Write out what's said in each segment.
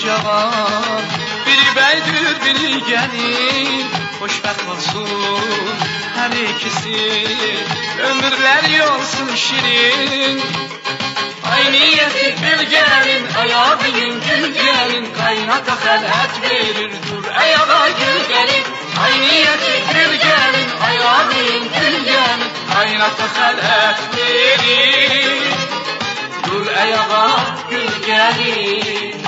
cavan, biri beydir biri gelin. Hoşbəxt olsun her ikisi, ömürleri olsun şirin. Ay niyeti bir gelin, ayağın gül gelin, kaynata xələt verir, dur ayağa gül gelin. Ay niyeti bir gelin, ayağın gül gelin, kaynata xələt verir, dur ayağa gül gelin.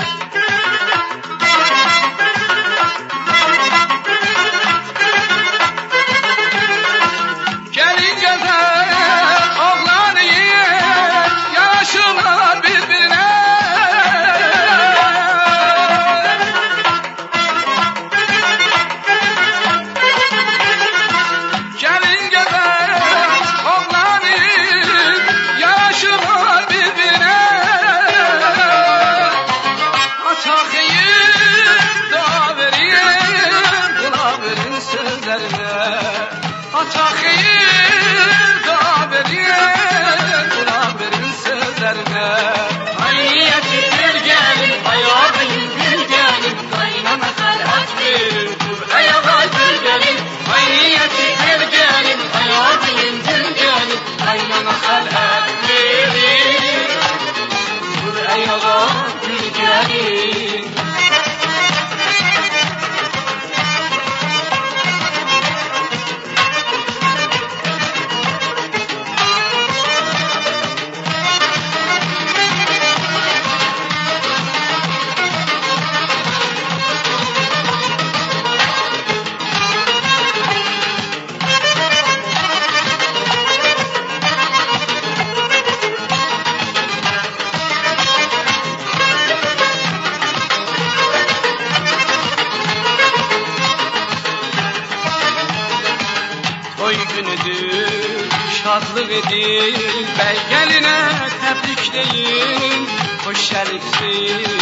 Toy günüdür, şadlıq edin, bəy gəlinə təbrik deyin. Xoş gəlibsiz,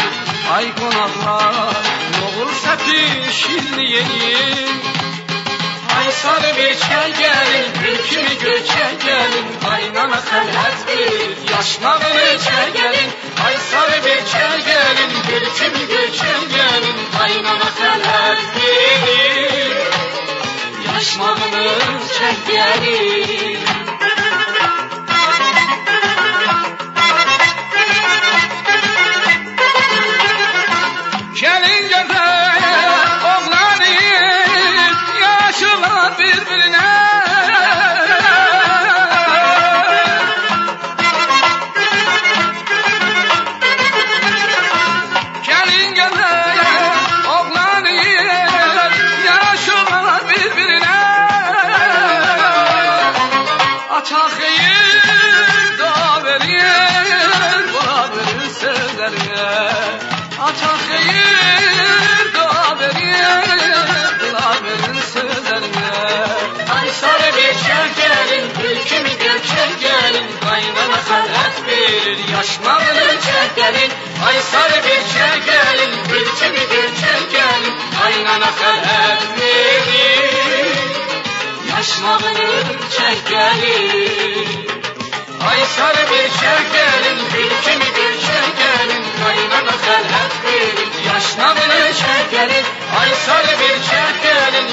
ay qonaqlar, oğul səpi şirniyin. Ay sarı beçər gəlin, gül kimi göçər gəlin, qaynana xələt verir, yaşmağını çər gəlin. Ay sarı beçər gəlin, gül kimi göçər gəlin, qaynana xələt verir, yaşmağını çək gəlin. Gəlin gözəl oğlanıyım, yaşılar bir-birinə. Gəlin gözəl oğlanıyım, yaşılar bir-birinə. Açaq xeyir, dua verir, buna verir sözlerine. Açaq xeyir, dua verir, buna verir sözlerine. Ay sarı beçər gəlin, gül kimi göçər gəlin, qaynana xələt verir, yaşmağını çək gəlin. Ay sarı beçər gəlin, gül kimi göçər gəlin, qaynana xələt verir, yaşmağını çək gəlin. Ay sarı beçər gəlin, gül kimi göçər gəlin, qaynana xələt verir, yaşmağını çək gəlin. Ay sarı beçər gəlin,